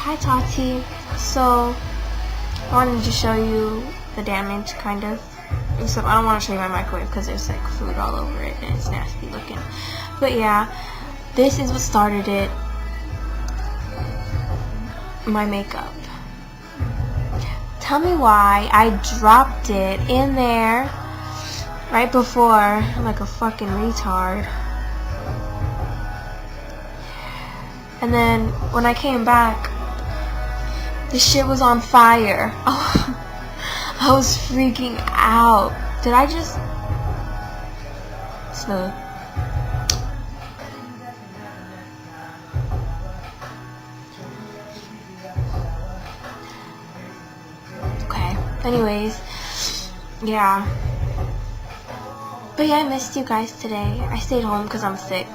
Hi Tati. So I wanted to show you the damage, kind of. Except I don't want to show you my microwave because there's like food all over it and it's nasty looking. But yeah, this is what started it. My makeup. Tell me why I dropped it in there right before. I'm like a fucking retard. And then when I came back, the shit was on fire. Oh, I was freaking out. Did I just... So... Okay. Anyways. Yeah. But yeah, I missed you guys today. I stayed home because I'm sick.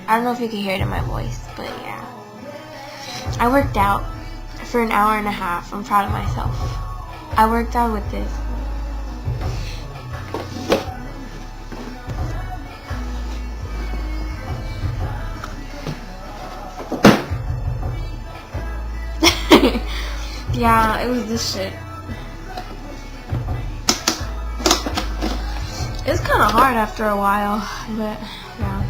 I don't know if you can hear it in my voice, but yeah. I worked out for an hour and a half. I'm proud of myself. I worked out with this. Yeah, it was this shit. It's kind of hard after a while, but yeah.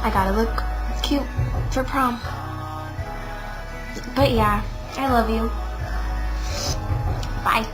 I gotta look cute for prom. But yeah, I love you. Bye.